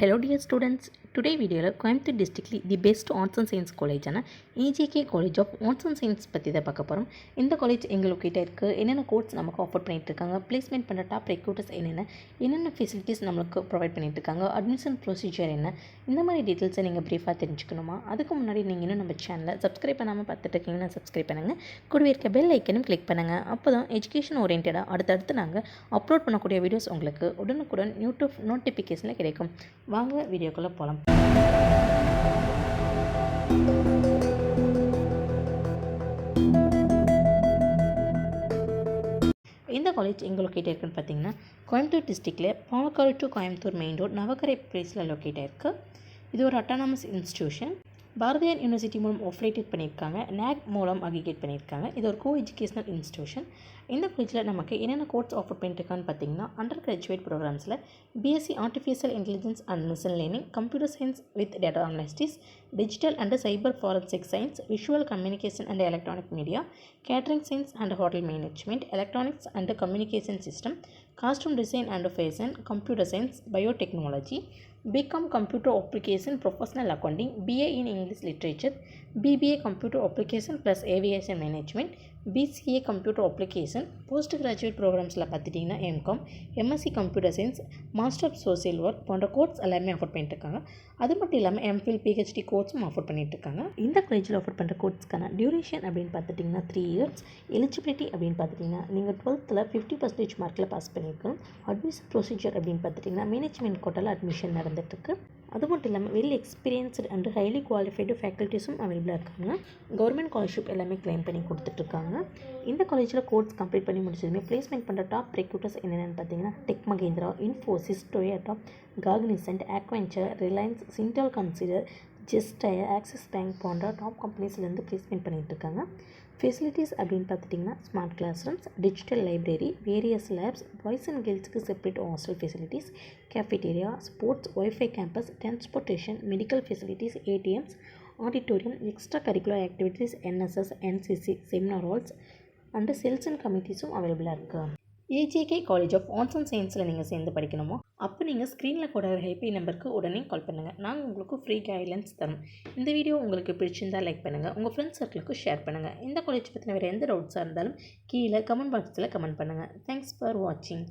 Hello dear students, today video Coimbatore district the best arts and science college ana EJK College of Arts and Science பத்தி தான் பார்க்க போறோம். இந்த college எங்க locate இருக்கு, என்னென்ன கோர்ஸ் நமக்கு ஆஃபர் பண்ணிட்டு இருக்காங்க, பிளேஸ்மென்ட் பண்ண டாப் ரெக்ரூட்டர்ஸ் என்னென்ன ஃபெசிலிட்டிஸ் நமக்கு ப்ரொவைட் பண்ணிட்டு இருக்காங்க, அட்மிஷன் ப்ரொசீஜர் என்ன, இந்த மாதிரி டீடைல்ஸை நீங்கள் பிரீஃபாக தெரிஞ்சுக்கணுமா? அதுக்கு முன்னாடி நீங்கள் இன்னும் நம்ம சேனலை சப்ஸ்கிரைப் பண்ணாமல் பார்த்துட்டு இருக்கீங்கன்னா சப்ஸ்கிரைப் பண்ணுங்கள். கூடவே இருக்க பெல் ஐக்கனும் கிளிக் பண்ணுங்கள். அப்போ தான் எஜுகேஷன் ஓரியன்டாக அடுத்தடுத்து நாங்கள் அப்லோட் பண்ணக்கூடிய வீடியோஸ் உங்களுக்கு உடனுக்குடன் யூடியூப் நோட்டிஃபிகேஷனில் கிடைக்கும். வாங்க வீடியோக்குள்ளே போகலாம். இந்த காலேஜ் எங்கே லொக்கேட் இருக்குன்னு பார்த்தீங்கன்னா கோயம்புத்தூர் டிஸ்ட்ரிக்டில் Palakkad to Coimbatore main road Navakkarai பிளேஸில் லொக்கேட் ஆயிருக்கு. இது ஒரு அட்டானமஸ் இன்ஸ்டியூஷன். பாரதியார் யூனிவர்சிட்டி மூலம் ஆஃப்ரேட்டட் பண்ணியிருக்காங்க, NAC மூலம் அக்ரிகேட் பண்ணியிருக்காங்க. இது ஒரு கோ எஜுகேஷனல் இன்ஸ்டியூஷன். இந்த காலேஜில் நமக்கு என்னென்ன கோர்ஸ் ஆஃபர் பண்ணியிருக்கான்னு பார்த்தீங்கன்னா அண்டர் கிராஜுவேட் ப்ரோக்ராம்ஸில் BSc artificial intelligence and machine learning, computer science with data analytics, digital and cyber forensic science, visual communication and electronic media, catering science and hotel management, electronics and communication system, costume design and fashion, computer science, biotechnology, BCom Computer Application Professional Accounting, BA in English Literature, BBA Computer Application plus Aviation Management, BCA Computer Application, postgraduate ப்ரோக்ராம்ஸில் பார்த்துட்டிங்கன்னா MCom, MSc Computer Science, Master of Social Work போன்ற course எல்லாமே offer பண்ணிட்டுருக்காங்க. அது மட்டும் இல்லாமல் MPhil PhD கோர்ஸும் offer பண்ணிட்டுருக்காங்க. இந்த காலேஜில் ஆஃபர் பண்ணுற கோர்ஸ்க்கான டியூரேஷன் அப்படின்னு பார்த்துட்டிங்கன்னா 3 years. எலிஜிபிலிட்டி அப்படின்னு பார்த்துட்டிங்கன்னா நீங்கள் 12th 50% மார்க்கில் பாஸ் பண்ணியிருக்கணும். அட்மிஷன் ப்ரொசீஜர் அப்படின்னு பார்த்துட்டிங்கன்னா மேனேஜ்மெண்ட் கோட்டாவில் அட்மிஷன் நடந்துகிட்ருக்கு. அது மட்டும் இல்லாமல் well experienced and highly qualified ஃபேக்கல்ட்டிஸும் அவைலபிளாக இருக்காங்க. கவர்மெண்ட் ஸ்காலர்ஷிப் எல்லாமே கிளைம் பண்ணி கொடுத்துட்ருக்காங்க. இந்த காலேஜில் கோர்ஸ் கம்ப்ளீட் பண்ணி முடிச்சதுமே பிளேஸ்மெண்ட் பண்ணுற டாப் ரெக்ரூட்டர்ஸ் என்னென்னு பார்த்தீங்கன்னா tech Mahindra, Infosys, Toyota, Cognizant, Accenture, Reliance, சிண்டால் கன்சிடர், ஜெஸ்டயர், ஆக்சிஸ் பேங்க் போன்ற டாப் கம்பெனிஸ்லேருந்து பிளேஸ்மெண்ட் பண்ணிகிட்டு இருக்காங்க. ஃபெசிலிட்டிஸ் அப்படின்னு பார்த்துட்டிங்கன்னா smart class rooms, digital library, various labs, boys and கேர்ள்ஸுக்கு separate hostel facilities, cafeteria, sports, wifi campus, transportation, medical facilities, ATMs, auditorium, extra curricular activities, NSS, NCC, seminar halls and cells and கமிட்டிஸும் அவைலபிளாக இருக்குது. EJK college of arts and சயின்ஸில் நீங்கள் சேர்ந்து படிக்கணுமோ அப்போ நீங்கள் ஸ்க்ரீனில் கூட ஹெல்ப்லைன் நம்பருக்கு உடனே கால் பண்ணுங்கள். நாங்கள் உங்களுக்கு ஃப்ரீ கைட்லைன்ஸ் தரோம். இந்த வீடியோ உங்களுக்கு பிடிச்சிருந்தால் லைக் பண்ணுங்கள், உங்கள் ஃப்ரெண்ட்ஸ் சர்க்கிளுக்கு ஷேர் பண்ணுங்கள். இந்த காலேஜ் பற்றின வேறு எந்த டவுட்ஸாக இருந்தாலும் கீழே கமெண்ட் பாக்ஸில் கமெண்ட் பண்ணுங்கள். தேங்க்ஸ் ஃபார் வாட்சிங்.